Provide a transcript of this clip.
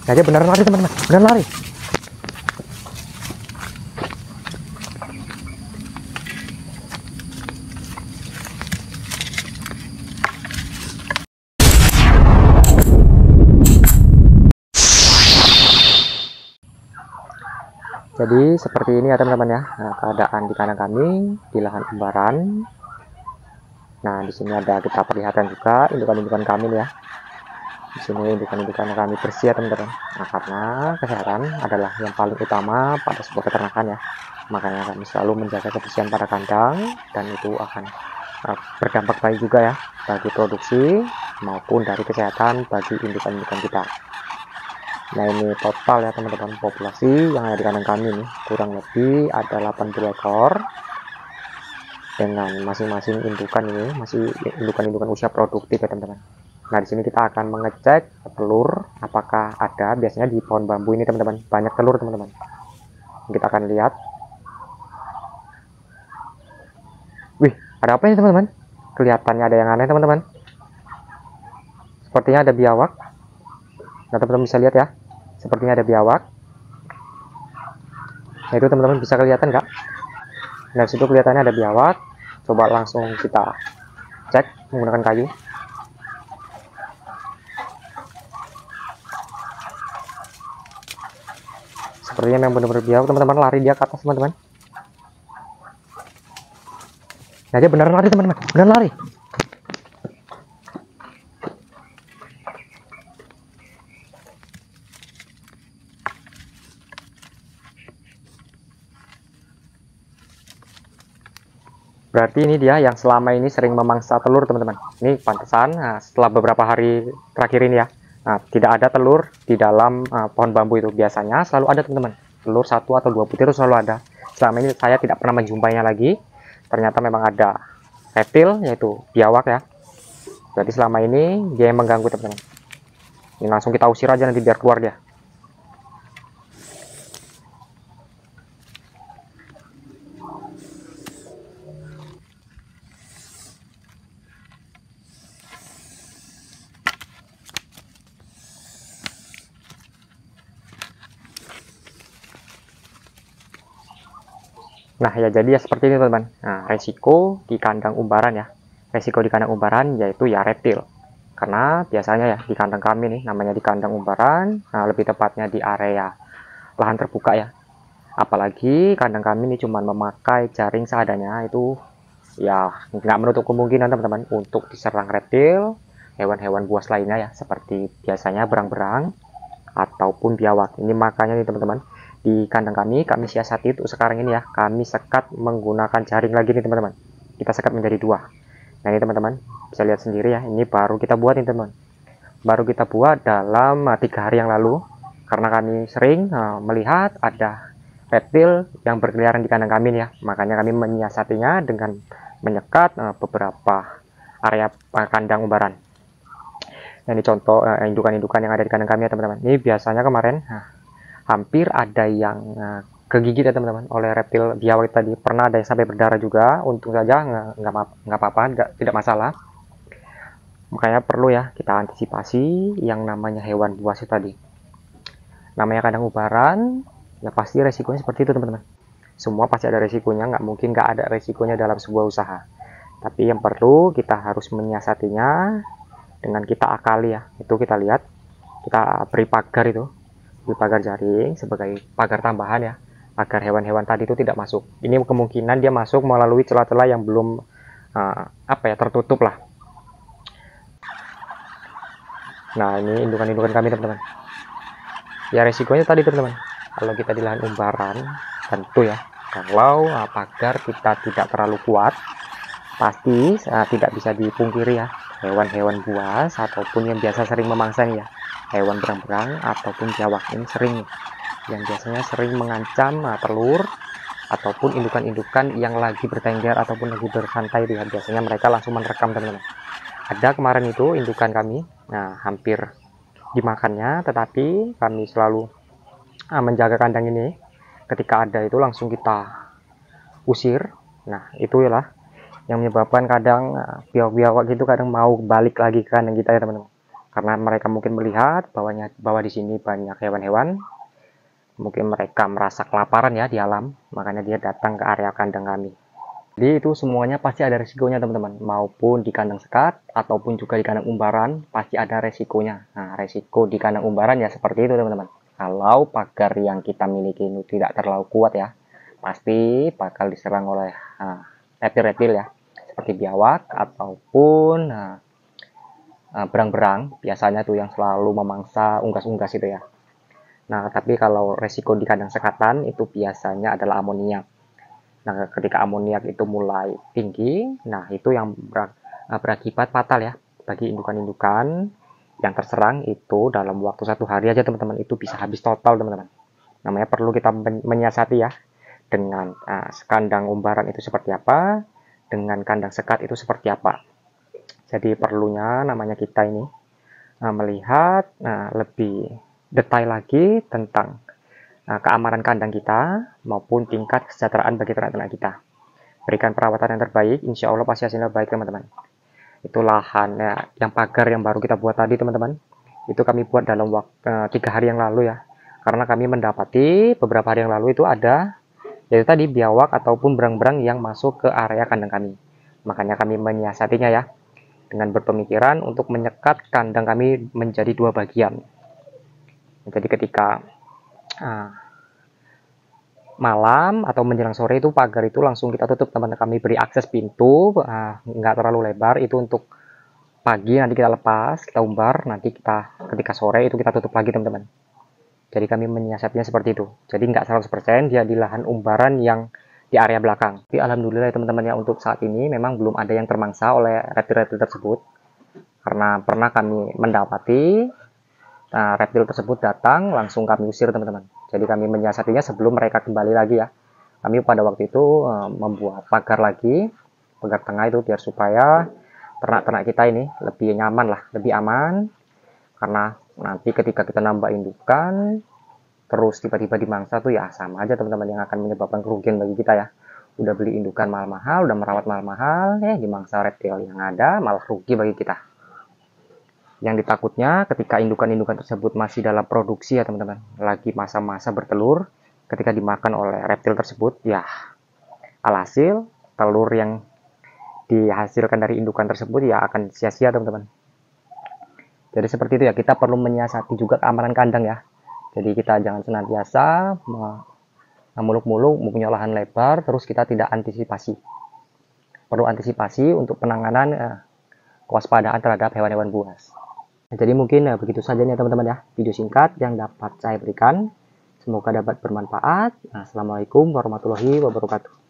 Nah, dia beneran lari teman-teman, beneran lari. Jadi seperti ini ya teman-teman ya. Nah, keadaan di kandang kami di lahan umbaran. Nah, di sini ada kita perlihatkan juga indukan-indukan kami nih ya. Di sini indukan-indukan kami bersih ya teman-teman. Nah, karena kesehatan adalah yang paling utama pada sebuah peternakan ya. Makanya kami selalu menjaga kebersihan pada kandang, dan itu akan berdampak baik juga ya bagi produksi maupun dari kesehatan bagi indukan-indukan kita. Nah, ini total ya teman-teman, populasi yang ada di kandang kami nih kurang lebih ada 80 ekor dengan masing-masing indukan ini masih indukan-indukan usia produktif ya teman-teman. Nah, di sini kita akan mengecek telur apakah ada. Biasanya di pohon bambu ini teman-teman banyak telur teman-teman. Kita akan lihat. Wih, ada apa ini teman-teman? Kelihatannya ada yang aneh teman-teman. Sepertinya ada biawak. Nah, teman-teman bisa lihat ya. Sepertinya ada biawak. Nah, itu teman-teman bisa kelihatan nggak? Nah, situ kelihatannya ada biawak. Coba langsung kita cek menggunakan kayu. Sepertinya memang benar-benar biawak teman-teman, lari dia ke atas teman-teman. Nah, dia beneran lari teman-teman, beneran lari. Berarti ini dia yang selama ini sering memangsa telur teman-teman. Ini pantesan setelah beberapa hari terakhir ini ya, tidak ada telur di dalam pohon bambu itu. Biasanya selalu ada teman-teman, telur 1 atau 2 butir itu selalu ada. Selama ini saya tidak pernah menjumpainya lagi. Ternyata memang ada reptil, yaitu biawak ya. Jadi selama ini dia yang mengganggu teman-teman. Ini langsung kita usir aja nanti biar keluar dia. Nah, ya jadi ya seperti ini teman-teman. Nah, resiko di kandang umbaran ya. Resiko di kandang umbaran yaitu ya reptil. Karena biasanya ya di kandang kami nih, namanya di kandang umbaran, lebih tepatnya di area lahan terbuka ya. Apalagi kandang kami ini cuma memakai jaring seadanya, itu ya nggak menutup kemungkinan teman-teman untuk diserang reptil, hewan-hewan buas lainnya ya, seperti biasanya berang-berang ataupun biawak. Ini makanya nih teman-teman, di kandang kami siasati untuk sekarang ini ya, kami sekat menggunakan jaring lagi nih teman-teman. Kita sekat menjadi 2. Nah, ini teman-teman bisa lihat sendiri ya, ini baru kita buat nih teman. Baru kita buat dalam 3 hari yang lalu, karena kami sering melihat ada reptil yang berkeliaran di kandang kami nih ya. Makanya kami menyiasatinya dengan menyekat beberapa area kandang umbaran. Nah, ini contoh indukan-indukan yang ada di kandang kami ya teman-teman. Ini biasanya kemarin hampir ada yang kegigit ya teman-teman oleh reptil biawak tadi. Pernah ada yang sampai berdarah juga. Untung saja nggak apa-apa, tidak masalah. Makanya perlu ya kita antisipasi yang namanya hewan buas itu tadi. Namanya kandang umbaran, ya pasti resikonya seperti itu teman-teman. Semua pasti ada resikonya, nggak mungkin nggak ada resikonya dalam sebuah usaha. Tapi yang perlu kita harus menyiasatinya dengan kita akali ya. Itu kita lihat, kita beri pagar itu, beri pagar jaring sebagai pagar tambahan ya, agar hewan-hewan tadi itu tidak masuk. Ini kemungkinan dia masuk melalui celah-celah yang belum tertutup lah. Nah, ini indukan-indukan kami teman-teman. Ya resikonya tadi teman-teman, kalau kita di lahan umbaran, tentu ya, kalau pagar kita tidak terlalu kuat, pasti tidak bisa dipungkiri ya, hewan-hewan buas ataupun yang biasa sering memangsa ya, hewan berang-berang ataupun biawak ini sering yang biasanya sering mengancam telur ataupun indukan-indukan yang lagi bertengger ataupun lagi bersantai ya. Biasanya mereka langsung merekam teman-teman. Ada kemarin itu indukan kami, hampir dimakannya, tetapi kami selalu menjaga kandang ini. Ketika ada itu langsung kita usir. Nah, itulah yang menyebabkan kadang biawak-biawak itu kadang mau balik lagi ke kandang kita ya teman-teman. Karena mereka mungkin melihat bahwa di sini banyak hewan-hewan, mungkin mereka merasa kelaparan ya di alam, makanya dia datang ke area kandang kami. Jadi itu semuanya pasti ada resikonya teman-teman, maupun di kandang sekat ataupun juga di kandang umbaran pasti ada resikonya. Nah, resiko di kandang umbaran ya seperti itu teman-teman. Kalau pagar yang kita miliki ini tidak terlalu kuat ya, pasti bakal diserang oleh reptil-reptil ya, seperti biawak ataupun berang-berang, biasanya tuh yang selalu memangsa unggas-unggas itu ya. Nah, tapi kalau resiko di kandang sekatan itu biasanya adalah amoniak. Nah, ketika amoniak itu mulai tinggi, nah itu yang berakibat fatal ya bagi indukan-indukan yang terserang itu dalam waktu 1 hari aja teman-teman, itu bisa habis total teman-teman. Namanya perlu kita menyiasati ya, dengan kandang umbaran itu seperti apa, dengan kandang sekat itu seperti apa. Jadi perlunya namanya kita ini melihat lebih detail lagi tentang keamanan kandang kita maupun tingkat kesejahteraan bagi ternak-ternak kita. Berikan perawatan yang terbaik, insya Allah pasti hasilnya baik teman-teman. Itu lahan yang pagar yang baru kita buat tadi teman-teman. Itu kami buat dalam waktu 3 hari yang lalu ya. Karena kami mendapati beberapa hari yang lalu itu ada yaitu tadi biawak ataupun berang-berang yang masuk ke area kandang kami. Makanya kami menyiasatinya ya, dengan berpemikiran untuk menyekat kandang kami menjadi 2 bagian. Jadi ketika malam atau menjelang sore itu pagar itu langsung kita tutup teman-teman. Kami beri akses pintu nggak terlalu lebar, itu untuk pagi nanti kita lepas, kita umbar, nanti ketika sore itu kita tutup lagi teman-teman. Jadi kami menyiasatinya seperti itu. Jadi nggak 100% dia di lahan umbaran yang di area belakang. Tapi alhamdulillah ya teman-teman ya, untuk saat ini memang belum ada yang termangsa oleh reptil-reptil tersebut. Karena pernah kami mendapati reptil tersebut datang, langsung kami usir teman-teman. Jadi kami menyiasatinya sebelum mereka kembali lagi ya. Kami pada waktu itu membuat pagar lagi, pagar tengah itu biar supaya ternak-ternak kita ini lebih nyaman lah, lebih aman. Karena nanti ketika kita nambah indukan, terus tiba-tiba dimangsa tuh ya sama aja teman-teman, yang akan menyebabkan kerugian bagi kita ya. Udah beli indukan mahal-mahal, udah merawat mahal-mahal, dimangsa reptil yang ada malah rugi bagi kita. Yang ditakutnya ketika indukan-indukan tersebut masih dalam produksi ya teman-teman, lagi masa-masa bertelur, ketika dimakan oleh reptil tersebut ya alhasil telur yang dihasilkan dari indukan tersebut ya akan sia-sia teman-teman. Jadi seperti itu ya, kita perlu menyiasati juga keamanan kandang ya. Jadi kita jangan senantiasa muluk-muluk mempunyai lahan lebar terus kita tidak antisipasi. Perlu antisipasi untuk penanganan kewaspadaan terhadap hewan-hewan buas. Jadi mungkin begitu saja nih teman-teman ya, video singkat yang dapat saya berikan. Semoga dapat bermanfaat. Assalamualaikum warahmatullahi wabarakatuh.